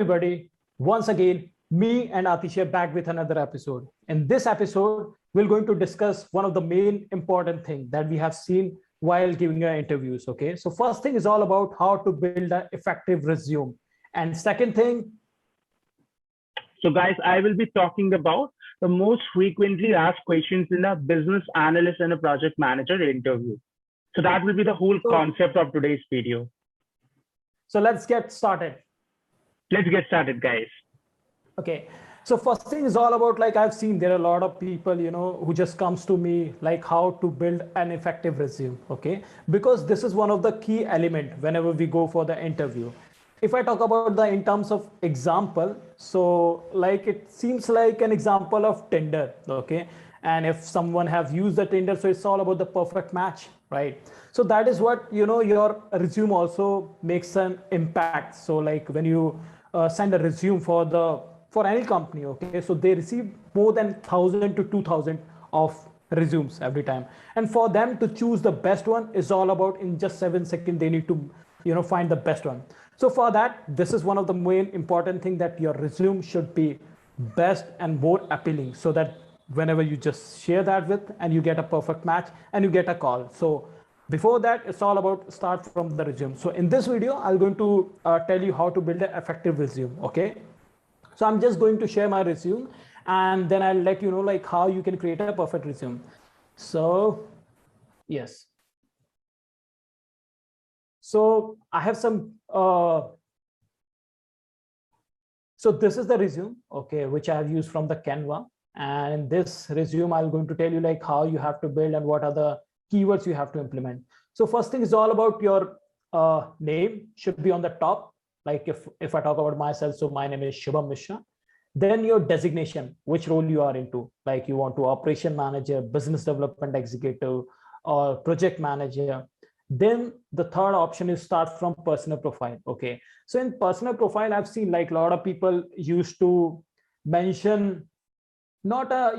everybody. Once again, me and Atish are back with another episode. In this episode, we're going to discuss one of the main important things that we have seen while giving our interviews. Okay, so first thing is all about how to build an effective resume, and second thing, So, guys, I will be talking about the most frequently asked questions in a business analyst and a project manager interview. So, that will be the whole so, concept of today's video. so let's get started. Let's get started, guys. Okay, so first thing is all about, like, I've seen there are a lot of people, who just comes to me like how to build an effective resume. Okay, because this is one of the key element whenever we go for the interview. If I talk about the in terms of example, so like it seems like an example of Tinder. Okay, and if someone have used the Tinder, so it's all about the perfect match, right? So that is what your resume also makes an impact. So like when you send a resume for any company, okay, so they receive more than 1,000 to 2,000 of resumes every time, and for them to choose the best one is all about in just 7 seconds they need to find the best one. So for that, this is one of the main important thing, that your resume should be best and more appealing, so that whenever you just share that with and you get a perfect match and you get a call. So before that, it's all about start from the resume. So in this video, I'm going to tell you how to build an effective resume. Okay, so I'm just going to share my resume, and then I'll let you know like how you can create a perfect resume. So yes, so I have some so this is the resume, okay, which I have used from the Canva. And in this resume, I'm going to tell you like how you have to build and what are the keywords you have to implement. So first thing is all about your name should be on the top. Like if I talk about myself, so my name is Shubham Mishra. Then your designation, which role you are into, like you want to operation manager, business development executive, or project manager. Then the third option is start from personal profile. Okay, so in personal profile, I've seen like a lot of people used to mention not a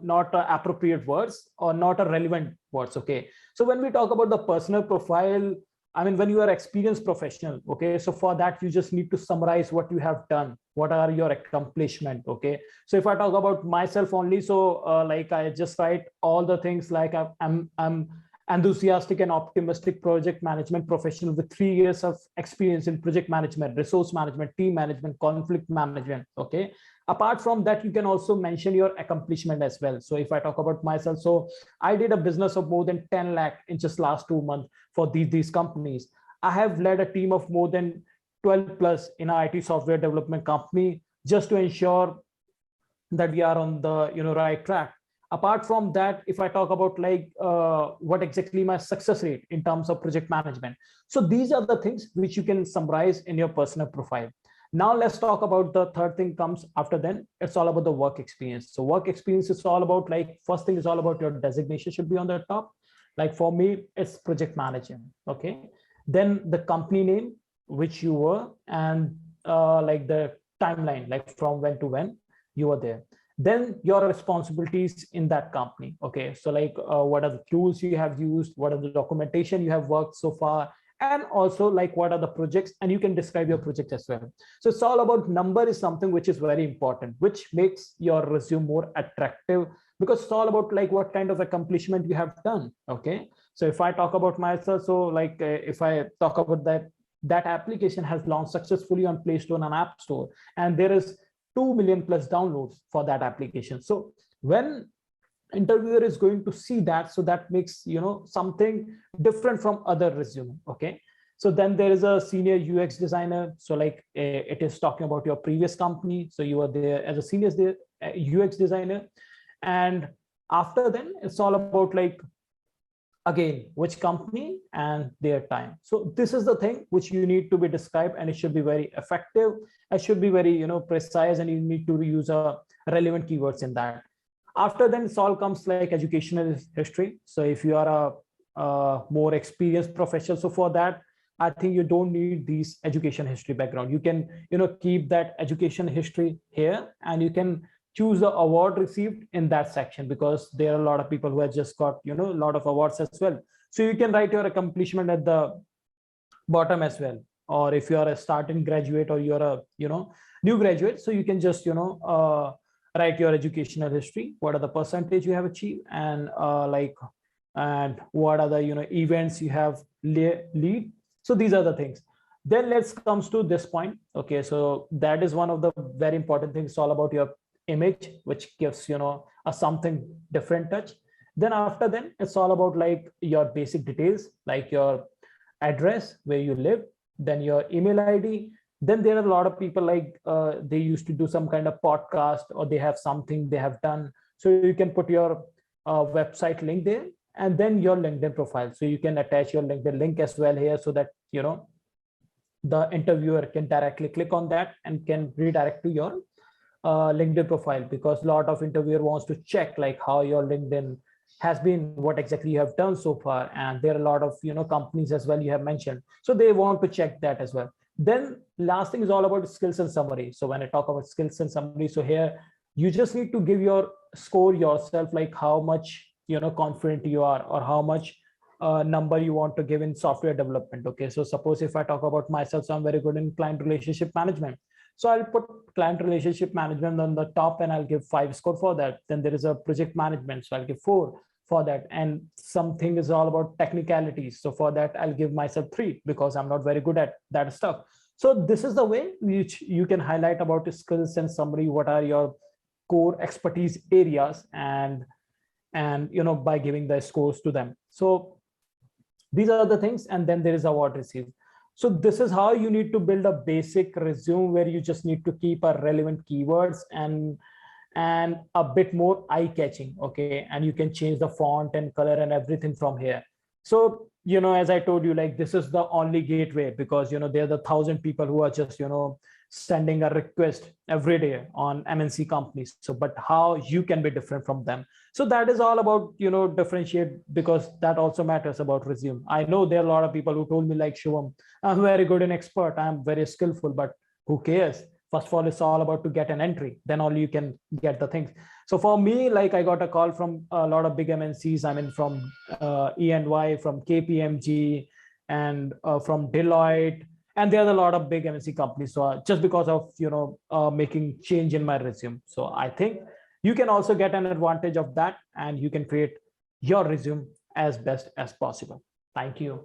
not a appropriate words or not a relevant words. Okay, so when we talk about the personal profile, I mean, when you are experienced professional, okay, so for that you just need to summarize what you have done, what are your accomplishment. Okay, so if I talk about myself only, so like I just write all the things like I'm enthusiastic and optimistic project management professional with 3 years of experience in project management, resource management, team management, conflict management. Okay, apart from that, you can also mention your accomplishment as well. So if I talk about myself, so I did a business of more than 10 lakh in just last 2 months for these companies. I have led a team of more than 12 plus in our IT software development company, just to ensure that we are on the right track. Apart from that, if I talk about like what exactly my success rate in terms of project management, so these are the things which you can summarize in your personal profile. Now let's talk about the third thing comes after. Then it's all about the work experience. So work experience is all about, like, first thing is all about your designation should be on the top. Like for me, it's project manager. Okay, then the company name which you were, and like the timeline, like from when to when you were there. Then your responsibilities in that company. Okay, so like what are the tools you have used, what are the documentation you have worked so far, and also like what are the projects, and you can describe your project as well. So it's all about number is something which is very important, which makes your resume more attractive, because it's all about like what kind of accomplishment you have done. Okay, so if I talk about myself, so like if I talk about that application has launched successfully on Play Store and App Store, and there is 2 million plus downloads for that application. So when interviewer is going to see that, so that makes something different from other resume. Okay, so then there is a senior UX designer. So like it is talking about your previous company, so you are there as a senior UX designer. And after then it's all about like again which company and their time. So this is the thing which you need to be described, and it should be very effective. It should be very precise, and you need to use a relevant keywords in that. After then it's all comes like educational history. So if you are a more experienced professional, so for that I think you don't need these education history background. You can keep that education history here, and you can choose the award received in that section, because there are a lot of people who have just got a lot of awards as well. So you can write your accomplishment at the bottom as well. or if you are a starting graduate or you're a new graduate, so you can just write your educational history, what are the percentage you have achieved, and and what are the events you have lead. So these are the things. Then let's comes to this point. Okay, so that is one of the very important things. It's all about your image, which gives a something different touch. Then after then it's all about like your basic details, like your address where you live, then your email ID. Then there are a lot of people like they used to do some kind of podcast, or they have something they have done, so you can put your website link there, and then your LinkedIn profile, so you can attach your LinkedIn link as well here, so that the interviewer can directly click on that and can redirect to your LinkedIn profile, because a lot of interviewer wants to check like how your LinkedIn has been, what exactly you have done so far, and there are a lot of companies as well you have mentioned, so they want to check that as well. Then last thing is all about skills and summary. So when I talk about skills and summary, so here you just need to give your score yourself, like how much confident you are, or how much number you want to give in software development. Okay, so suppose if I talk about myself, so I'm very good in client relationship management, so I'll put client relationship management on the top, and I'll give 5 score for that. Then there is a project management, so I'll give 4 for that. And something is all about technicalities, so for that I'll give myself 3, because I'm not very good at that stuff. So this is the way which you can highlight about skills and summary, what are your core expertise areas, and by giving the scores to them. So these are the things. And then there is award received. So this is how you need to build a basic resume, where you just need to keep a relevant keywords and a bit more eye-catching. Okay, and you can change the font and color and everything from here. So as I told you, like this is the only gateway, because there are the 1,000 people who are just sending a request every day on MNC companies. So but how you can be different from them? So that is all about differentiate, because that also matters about resume. I know there are a lot of people who told me like, Shivam, I'm very good and expert, I'm very skillful, but who cares? First of all, it's all about to get an entry, then only you can get the things. So for me, like I got a call from a lot of big MNCs, I mean from E&Y, from KPMG, and from Deloitte, and there are a lot of big MNC companies. So just because of making change in my resume. So I think you can also get an advantage of that, and you can create your resume as best as possible. Thank you.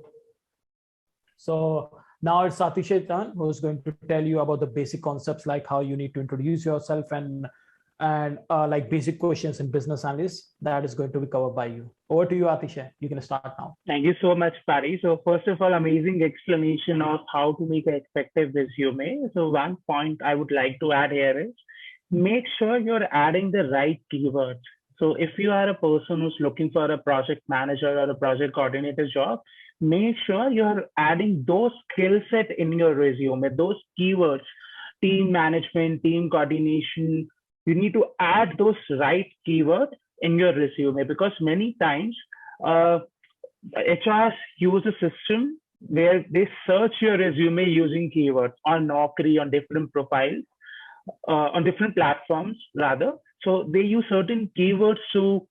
So now it's Atish's turn, who's going to tell you about the basic concepts, like how you need to introduce yourself, and like basic questions in business analyst. That is going to be covered by you. Over to you, Atish. You can start now. Thank you so much, Pari. So first of all, amazing explanation of how to make an effective resume. So one point I would like to add here is, make sure you're adding the right keywords. So if you are a person who's looking for a project manager or a project coordinator job, make sure you're adding those skill set in your resume, those keywords, team management, team coordination. You need to add those right keywords in your resume, because many times HRs use a system where they search your resume using keywords on Naukri, on different profiles, on different platforms rather. So they use certain keywords to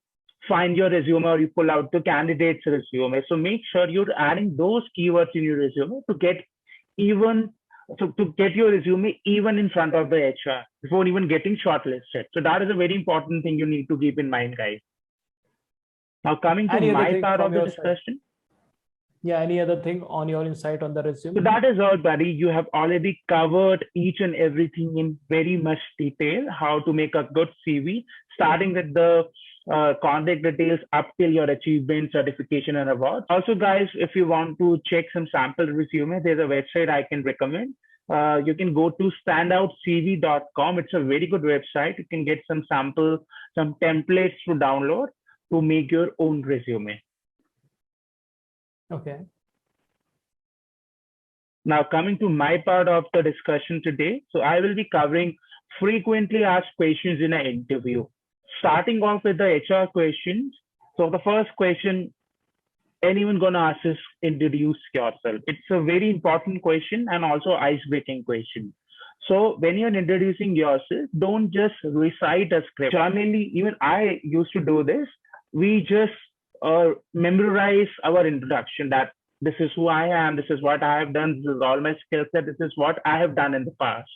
find your resume, or you pull out the candidate's resume. So make sure you're adding those keywords in your resume to get your resume even in front of the HR before even getting shortlisted. So that is a very important thing you need to keep in mind, guys. Now coming to my part of the discussion. Yeah, any other thing on your insight on the resume? So that is all, buddy. You have already covered each and everything in very much detail, how to make a good CV, starting with the contact details up till your achievement, certification, and awards. Also, guys, if you want to check some sample resume, there's a website I can recommend. You can go to standoutcv.com. It's a very good website. You can get some sample, some templates to download to make your own resume. Okay. Now coming to my part of the discussion today. So I will be covering frequently asked questions in an interview. Starting off with the HR questions. So the first question anyone gonna ask is, introduce yourself. It's a very important question and also ice-breaking question. So when you're introducing yourself, don't just recite a script. Generally, even I used to do this. We just memorize our introduction, that this is who I am, this is what I have done, this is all my skill set, this is what I have done in the past.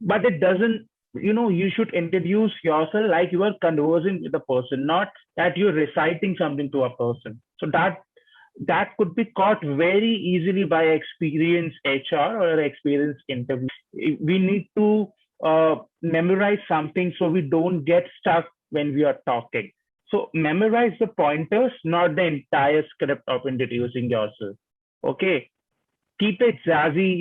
But it doesn't, you should introduce yourself like you are conversing with the person, not that you're reciting something to a person. So that could be caught very easily by experienced HR or experienced interview. We need to memorize something so we don't get stuck when we are talking. So memorize the pointers, not the entire script of introducing yourself. Okay. Keep it jazzy,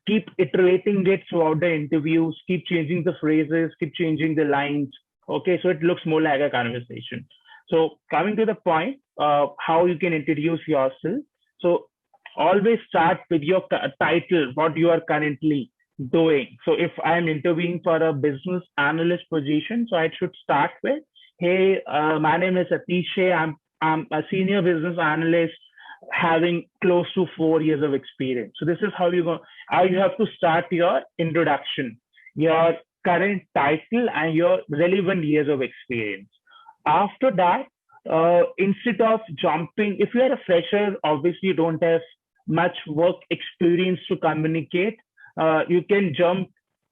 keep iterating it throughout the interviews, keep changing the phrases, keep changing the lines. Okay. So it looks more like a conversation. So coming to the point, how you can introduce yourself. So always start with your title, what you are currently doing. So if I'm interviewing for a business analyst position, so I should start with, hey, my name is Atish. I'm a senior business analyst having close to 4 years of experience. So this is how you have to start your introduction, your current title and your relevant years of experience. After that, instead of jumping, if you are a fresher, obviously you don't have much work experience to communicate. You can jump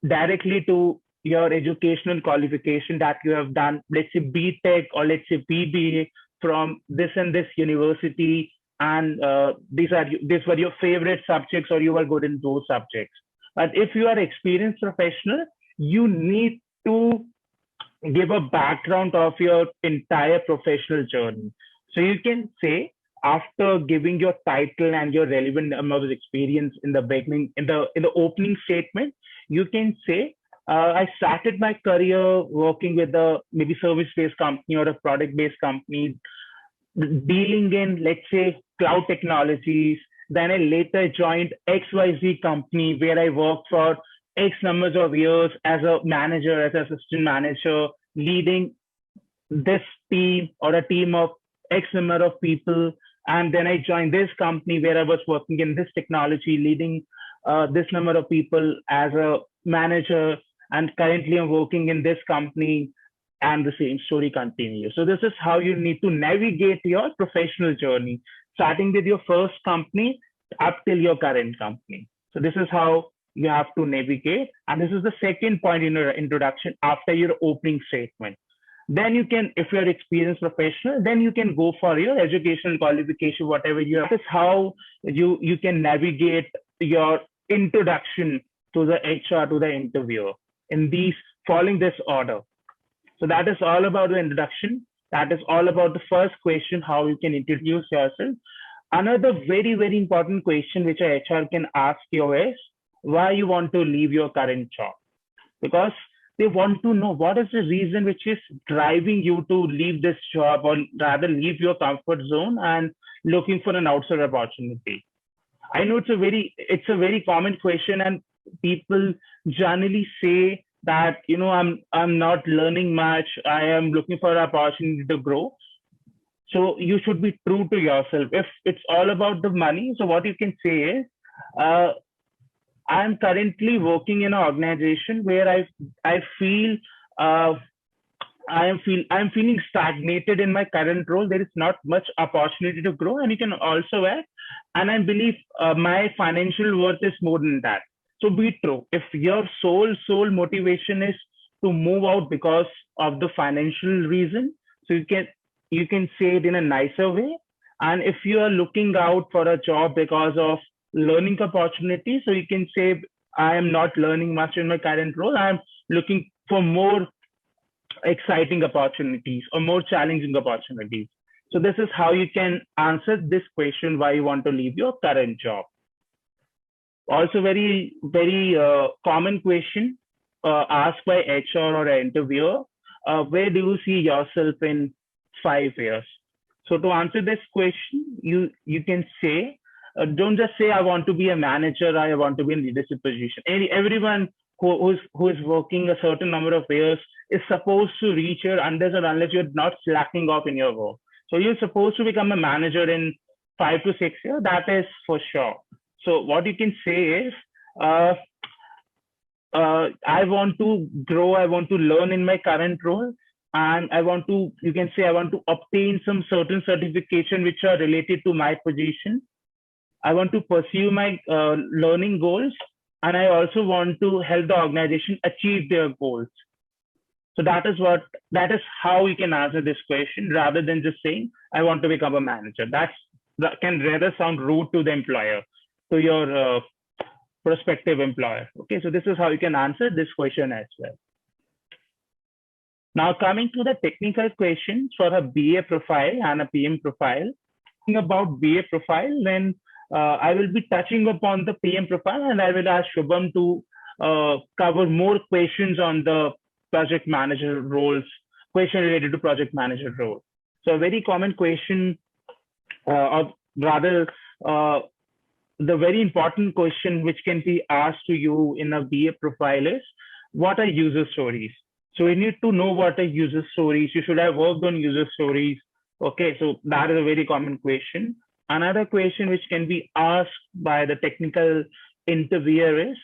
directly to your educational qualification that you have done, let's say BTech or let's say BBA from this and this university, and these were your favorite subjects or you were good in those subjects. But if you are experienced professional, you need to give a background of your entire professional journey. So you can say, after giving your title and your relevant amount of experience in the beginning, in the opening statement, you can say, I started my career working with a maybe service-based company or a product-based company, dealing in, let's say, cloud technologies. Then I later joined XYZ company where I worked for X numbers of years as a manager, as an assistant manager, leading this team or a team of X number of people. And then I joined this company where I was working in this technology, leading this number of people as a manager. And currently I'm working in this company, and the same story continues. So this is how you need to navigate your professional journey, starting with your first company up till your current company. So this is how you have to navigate. And this is the second point in your introduction after your opening statement. Then you can, if you're experienced professional, then you can go for your educational qualification, whatever you have. This is how you can navigate your introduction to the HR, to the interviewer, in these, following this order. So that is all about the introduction. That is all about the first question, how you can introduce yourself. Another very, very important question which a HR can ask you is, why you want to leave your current job? Because they want to know what is the reason which is driving you to leave this job, or rather leave your comfort zone and looking for an outside opportunity. I know it's a very common question, and people generally say that, I'm not learning much. I am looking for an opportunity to grow. So you should be true to yourself. If it's all about the money, so what you can say is, I'm currently working in an organization where I feel I'm feeling stagnated in my current role. There is not much opportunity to grow, and you can also add, and I believe my financial worth is more than that. So be true. If your sole motivation is to move out because of the financial reason, so you can say it in a nicer way. And if you are looking out for a job because of learning opportunities, so you can say, I am not learning much in my current role. I am looking for more exciting opportunities or more challenging opportunities. So this is how you can answer this question, why you want to leave your current job. Also, very, very common question asked by HR or an interviewer, where do you see yourself in 5 years? So to answer this question, you can say, don't just say, I want to be a manager, I want to be in leadership position. Everyone who is working a certain number of years is supposed to reach here unless you're not slacking off in your work. So you're supposed to become a manager in 5 to 6 years, that is for sure. So what you can say is, I want to grow, I want to learn in my current role. and I want to, you can say, I want to obtain some certain certification which are related to my position. I want to pursue my learning goals, and I also want to help the organization achieve their goals. So that is how you can answer this question rather than just saying, I want to become a manager. That can rather sound rude to the employer, to your prospective employer. Okay, so this is how you can answer this question as well. Now coming to the technical questions for a BA profile and a PM profile. About BA profile, then I will be touching upon the PM profile, and I will ask Shubham to cover more questions on the project manager roles, question related to project manager role. So a very common question, or rather, the very important question which can be asked to you in a BA profile is, what are user stories? So you need to know what are user stories. You should have worked on user stories. Okay, so that is a very common question. Another question which can be asked by the technical interviewer is,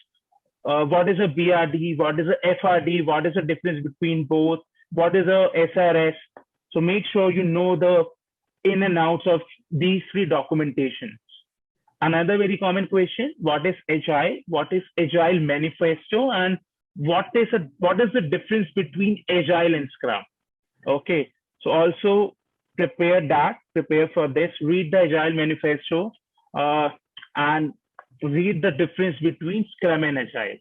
what is a BRD? What is a FRD? What is the difference between both? What is a SRS? So make sure you know the in and outs of these three documentations. Another very common question, what is Agile? What is Agile Manifesto? And what is the difference between Agile and Scrum? Okay, so also prepare for this, read the Agile Manifesto, and read the difference between Scrum and Agile.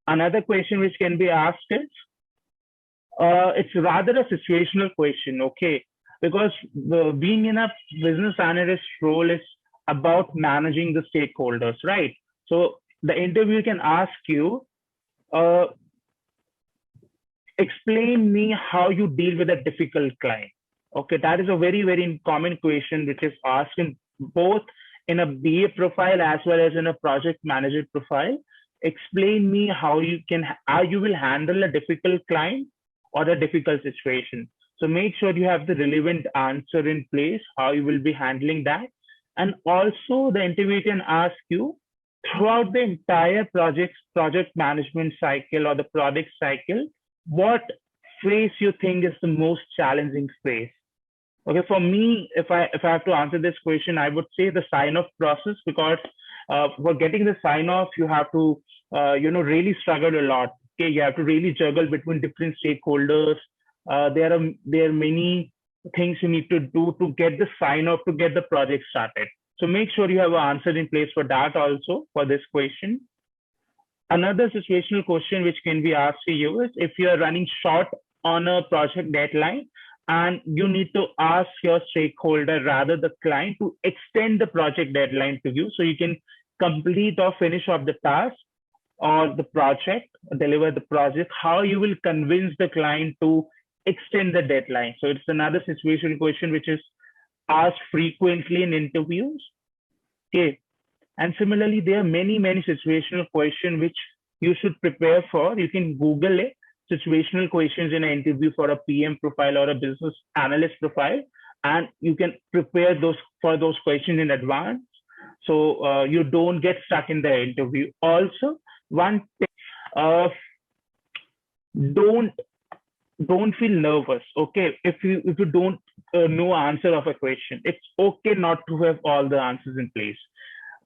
Another question which can be asked is, it's rather a situational question, okay? Because being in a business analyst role is about managing the stakeholders, right? So the interviewer can ask you, explain me how you deal with a difficult client. Okay, that is a very, very common question which is asked in both in a BA profile as well as in a project manager profile. Explain me how you will handle a difficult client or a difficult situation. So make sure you have the relevant answer in place, how you will be handling that. And also the interviewer can ask you, throughout the entire project management cycle or the product cycle, what phase you think is the most challenging phase? Okay, for me, if I have to answer this question, I would say the sign-off process, because for getting the sign-off, you have to really struggle a lot. Okay, you have to really juggle between different stakeholders. There are many things you need to do to get the sign-off to get the project started. So make sure you have an answer in place for that also, for this question. Another situational question which can be asked to you is, if you are running short on a project deadline and you need to ask your stakeholder, rather the client, to extend the project deadline to you so you can complete or finish off the task or the project, deliver the project, how you will convince the client to extend the deadline. So it's another situational question which is asked frequently in interviews. Okay. And similarly, there are many, many situational questions which you should prepare for. You can Google it, situational questions in an interview for a PM profile or a business analyst profile, and you can prepare for those questions in advance, so you don't get stuck in the interview. Also, one thing, don't feel nervous. Okay, if you don't know answer of a question, it's okay not to have all the answers in place.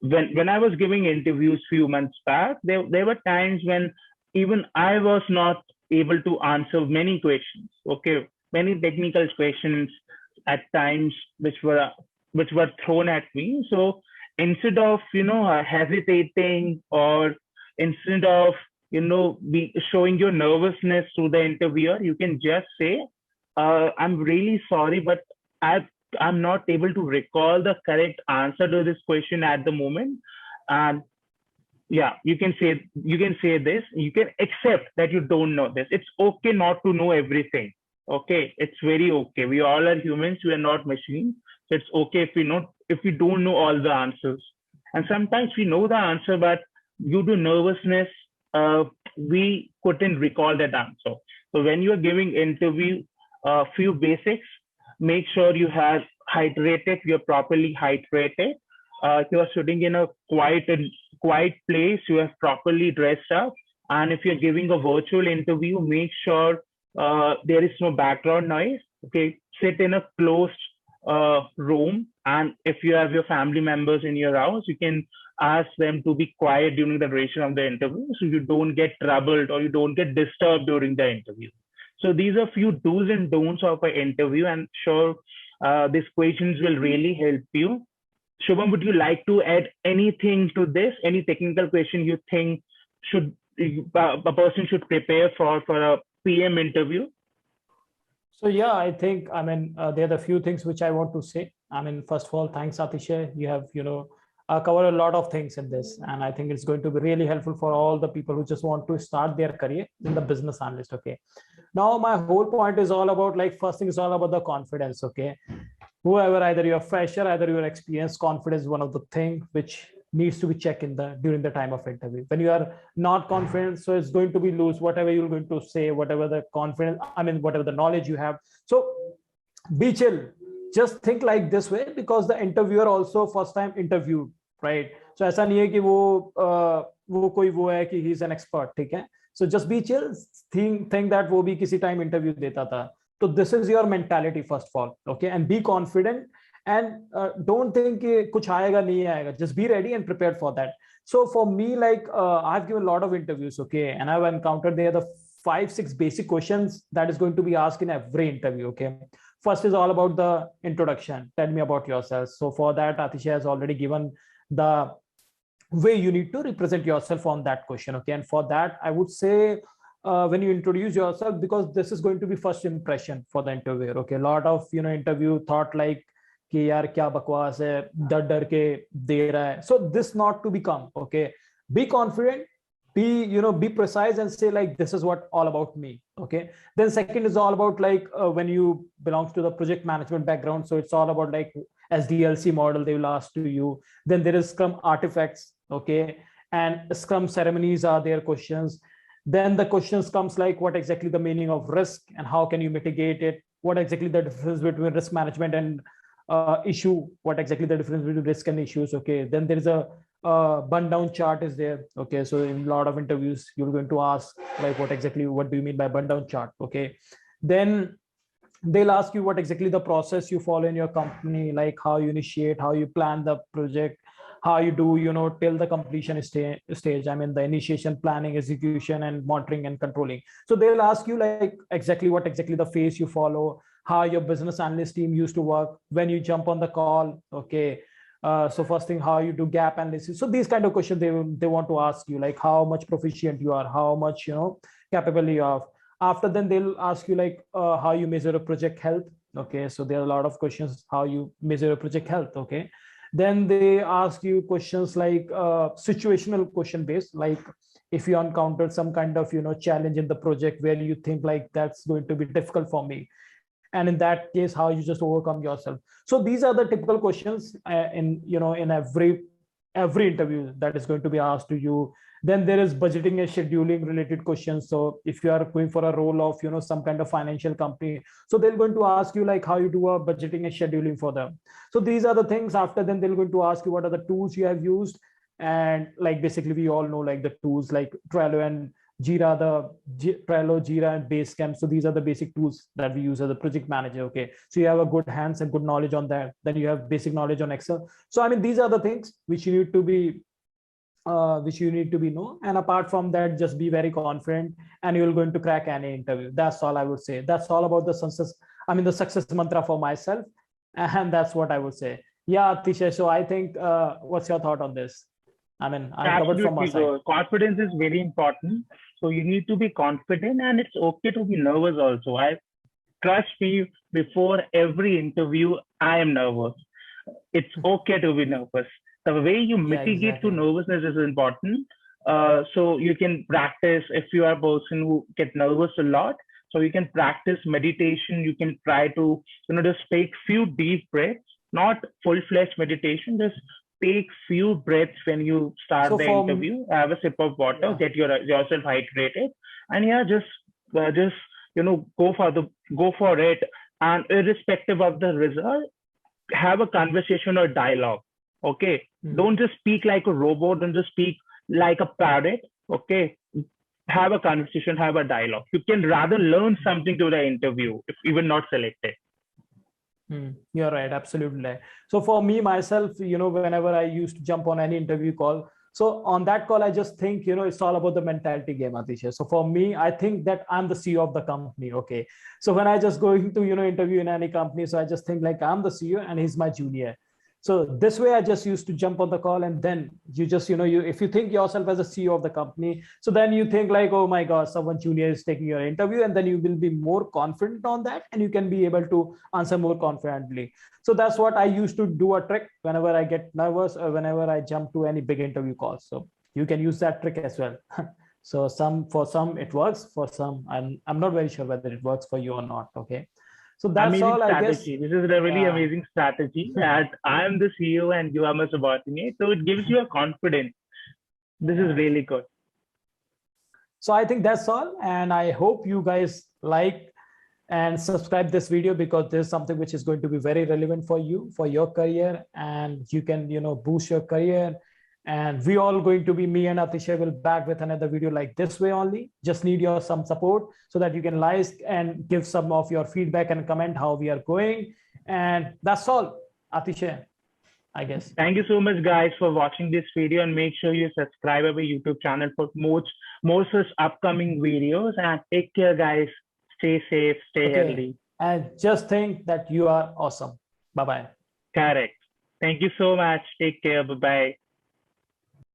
When I was giving interviews few months back, there were times when even I was not able to answer many questions. Okay, many technical questions at times which were thrown at me. So instead of hesitating, or instead of showing your nervousness to the interviewer, you can just say, I'm really sorry, but I'm not able to recall the correct answer to this question at the moment. And yeah, you can say this. You can accept that you don't know this. It's okay not to know everything. Okay, it's very okay. We all are humans. We are not machines. So it's okay if we don't know all the answers. And sometimes we know the answer, but due to nervousness, we couldn't recall that answer. So when you are giving interview, few basics, make sure you have hydrated, you're properly hydrated. You are sitting in a quiet place, you have properly dressed up, And if you're giving a virtual interview, make sure there is no background noise. Okay, sit in a closed room, and if you have your family members in your house, you can ask them to be quiet during the duration of the interview, so you don't get troubled or you don't get disturbed during the interview. So these are few do's and don'ts of an interview, and sure, these questions will really help you. Shubham, would you like to add anything to this? Any technical question you think should a person should prepare for a PM interview? So yeah, I think, I mean, there are a few things which I want to say. I mean, first of all, thanks, Atishay. You have, covered a lot of things in this, and I think it's going to be really helpful for all the people who just want to start their career in the business analyst. Okay. Now, my whole point is all about, like, first thing is all about the confidence. Okay. Whoever, either you're fresher, either you're experienced, confidence is one of the things which needs to be checked during the time of interview. When you are not confident, so it's going to be loose, whatever you're going to say, whatever the confidence, I mean, whatever the knowledge you have. So be chill. Just think like this way, because the interviewer also first time interviewed, right? So ऐसा नहीं है कि वो कोई वो है कि he's an expert, ठीक है? So just be chill. Think that वो भी किसी time interview देता था. So this is your mentality first of all, okay? And be confident, and don't think कि कुछ आएगा नहीं आएगा. Just be ready and prepared for that. So for me, like I've given a lot of interviews, okay, and I've encountered there the 5-6 basic questions that is going to be asked in every interview, okay? First is all about the introduction. Tell me about yourself. So for that, Atisha has already given the way you need to represent yourself on that question, okay? And for that, I would say when you introduce yourself, because this is going to be first impression for the interviewer, okay? A lot of interview thought like कि यार क्या बकवास है, डर डर के दे रहा है. So this not to become, okay? Be confident, be precise, and say like, this is what all about me, okay? Then second is all about like when you belongs to the project management background, so it's all about like SDLC model they will ask to you. Then there is Scrum artifacts, okay, and Scrum ceremonies are their questions. Then the questions comes like, what exactly the meaning of risk and how can you mitigate it? What exactly the difference between risk management and issue? What exactly the difference between risk and issues? Okay. Then there is a burn down chart is there. Okay. So in a lot of interviews, you're going to ask like, what do you mean by burn down chart? Okay. Then they'll ask you what exactly the process you follow in your company, like how you initiate, how you plan the project, how you do, till the completion stage. I mean, the initiation, planning, execution, and monitoring and controlling. So they'll ask you like what exactly the phase you follow, how your business analyst team used to work, when you jump on the call. Okay. So first thing, how you do gap analysis. So these kind of questions they want to ask you, like how much proficient you are, how much, capable you are. After then they'll ask you like how you measure a project health. Okay. So there are a lot of questions, how you measure a project health. Okay. Then they ask you questions like situational question based, like if you encountered some kind of challenge in the project where you think like that's going to be difficult for me, and in that case how you just overcome yourself. So these are the typical questions in every interview that is going to be asked to you. Then there is budgeting and scheduling related questions. So if you are going for a role of some kind of financial company, so they're going to ask you like how you do a budgeting and scheduling for them. So these are the things. After then they're going to ask you what are the tools you have used, and like basically we all know like the tools like Trello and Jira, Trello, Jira, and Basecamp. So these are the basic tools that we use as a project manager. Okay, so you have a good hands and good knowledge on that. Then you have basic knowledge on Excel. So I mean, these are the things which you need to be know. And apart from that, just be very confident, and you're going to crack any interview. That's all I would say. That's all about the success mantra for myself, and that's what I would say. Yeah, Tisha. So I think, what's your thought on this? I mean, I covered from my side. Confidence is very important. So you need to be confident, and it's okay to be nervous also. Trust me, before every interview, I am nervous. It's okay to be nervous. The way you mitigate to nervousness is important. So you can practice, if you are a person who gets nervous a lot, so you can practice meditation. You can try to, just take few deep breaths, not full-fledged meditation, just take few breaths when you start the interview. Have a sip of water, get yourself hydrated, and just go for it. And irrespective of the result, have a conversation or dialogue. Okay, don't just speak like a robot. Don't just speak like a parrot. Okay, have a conversation, have a dialogue. You can rather learn something to the interview if even not selected. You're right, absolutely right. So for me myself, whenever I used to jump on any interview call, so on that call, I just think, it's all about the mentality game, Atisha. So for me, I think that I'm the CEO of the company. Okay. So when I just going to, interview in any company, so I just think like I'm the CEO and he's my junior. So this way, I just used to jump on the call, and then you just, if you think yourself as a CEO of the company, so then you think like, oh my God, someone junior is taking your interview, and then you will be more confident on that, and you can be able to answer more confidently. So that's what I used to do a trick whenever I get nervous or whenever I jump to any big interview calls. So you can use that trick as well. So for some it works, for some I'm not very sure whether it works for you or not. Okay. So that's Amazing all, I guess. strategy. This is a really Yeah. amazing strategy. As I am the CEO and you are my subordinate, so it gives you a confidence. This is really good. So I think that's all, and I hope you guys like and subscribe this video, because there's something which is going to be very relevant for you, for your career, and you can boost your career. And we all going to be, me and Atisha will back with another video like this way only. Just need your some support so that you can like and give some of your feedback and comment how we are going. And that's all, Atisha, I guess. Thank you so much, guys, for watching this video, and make sure you subscribe our YouTube channel for more such upcoming videos. And take care, guys. Stay safe, stay healthy. And just think that you are awesome. Bye-bye. Correct. Thank you so much. Take care. Bye-bye.